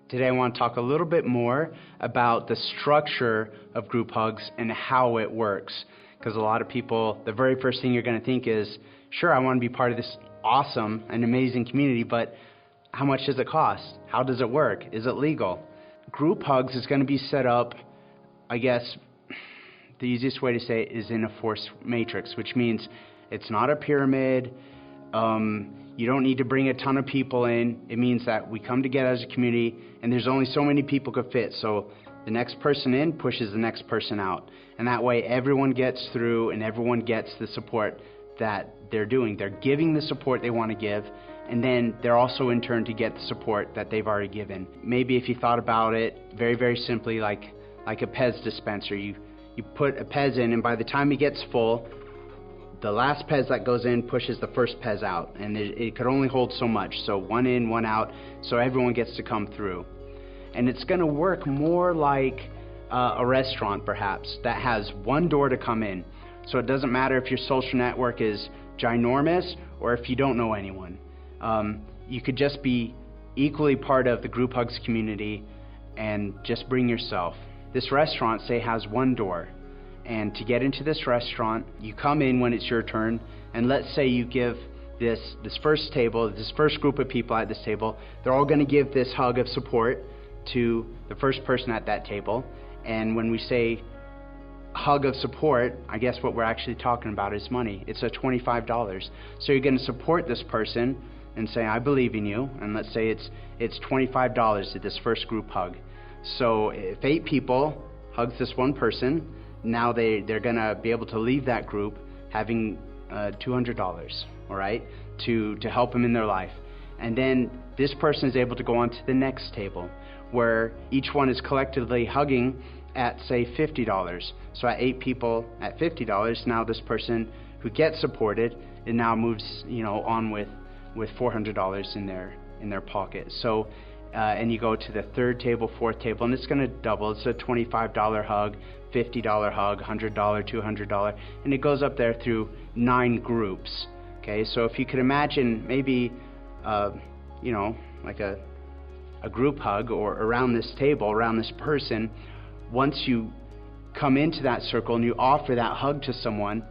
Today I want to talk a little bit more about the structure of GroupHugz and how it works. Because a lot of people, the very first thing you're going to think is, sure, I want to be part of this awesome and amazing community, but how much does it cost? How does it work? Is it legal? GroupHugz is going to be set up, I guess, the easiest way to say it is in a force matrix, which means it's not a pyramid. You don't need to bring a ton of people in. It means that we come together as a community, and there's only so many people could fit. So the next person in pushes the next person out. And that way everyone gets through and everyone gets the support that they're doing. They're giving the support they want to give, and then they're also in turn to get the support that they've already given. Maybe if you thought about it very, very simply, like a Pez dispenser. You put a Pez in, and by the time it gets full, the last Pez that goes in pushes the first Pez out, and it could only hold so much. So one in, one out, so everyone gets to come through. And it's going to work more like a restaurant, perhaps, that has one door to come in. So it doesn't matter if your social network is ginormous or if you don't know anyone. You could just be equally part of the GroupHugz community and just bring yourself. This restaurant, say, has one door. And to get into this restaurant, you come in when it's your turn, and let's say you give this first table, this first group of people at this table, they're all going to give this hug of support to the first person at that table. And when we say hug of support, I guess what we're actually talking about is money. It's a $25. So you're going to support this person and say, I believe in you, and let's say it's $25 at this first group hug. So if 8 people hugs this one person, now they're going to be able to leave that group having $200, all right, to help them in their life. And then this person is able to go on to the next table, where each one is collectively hugging at, say, $50. So at 8 people at $50, now this person who gets supported, it now moves, on with $400 in their pocket. So and you go to the third table, fourth table, and it's going to double. It's a $25 hug, $50 hug, $100, $200, and it goes up there through 9 groups. Okay, so if you could imagine maybe, like a group hug or around this table, around this person, once you come into that circle and you offer that hug to someone,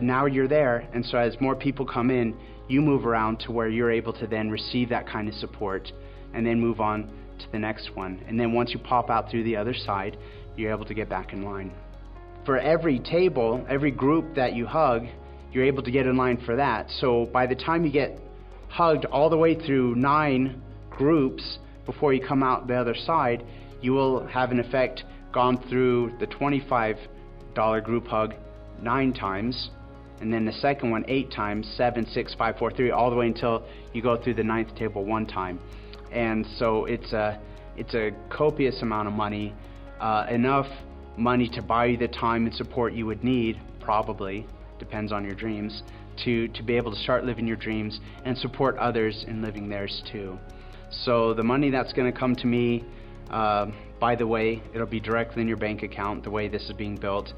now you're there, and so as more people come in, you move around to where you're able to then receive that kind of support and then move on to the next one. And then once you pop out through the other side, you're able to get back in line. For every table, every group that you hug, you're able to get in line for that. So by the time you get hugged all the way through 9 groups before you come out the other side, you will have in effect gone through the $25 group hug 9 times, and then the second one 8 times, 7, 6, 5, 4, 3, all the way until you go through the 9th table 1 time. And so it's a copious amount of money, enough money to buy you the time and support you would need, probably, depends on your dreams, to be able to start living your dreams and support others in living theirs too. So the money that's going to come to me, by the way, it'll be directly in your bank account, the way this is being built,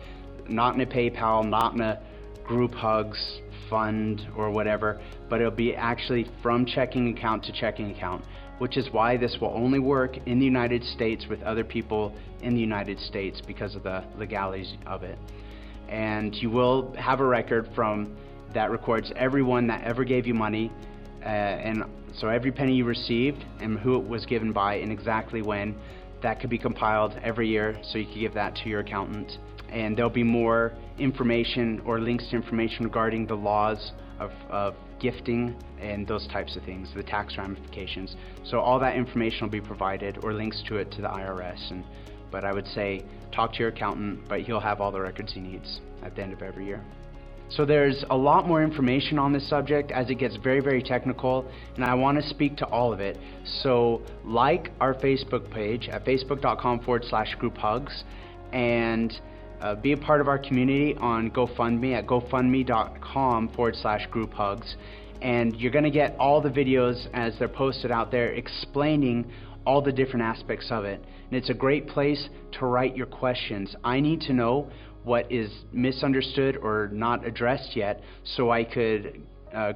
not in a PayPal, not in a GroupHugz fund or whatever, but it'll be actually from checking account to checking account, which is why this will only work in the United States with other people in the United States because of the legalities of it. And you will have a record from that records everyone that ever gave you money, and so every penny you received and who it was given by and exactly when. That could be compiled every year, so you can give that to your accountant. And there'll be more information or links to information regarding the laws of gifting and those types of things, the tax ramifications. So all that information will be provided, or links to it to the IRS. But I would say talk to your accountant, but he'll have all the records he needs at the end of every year. So there's a lot more information on this subject as it gets very, very technical, and I want to speak to all of it. So like our Facebook page at facebook.com/GroupHugz, and be a part of our community on GoFundMe at gofundme.com/GroupHugz. And you're going to get all the videos as they're posted out there explaining all the different aspects of it. And it's a great place to write your questions. I need to know what is misunderstood or not addressed yet, so I could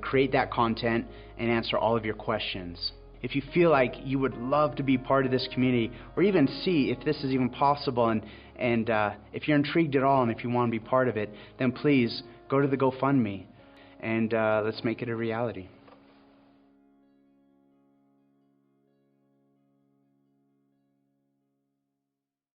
create that content and answer all of your questions. if you feel like you would love to be part of this community, or even see if this is even possible, and if you're intrigued at all and if you want to be part of it, then please go to the GoFundMe and let's make it a reality.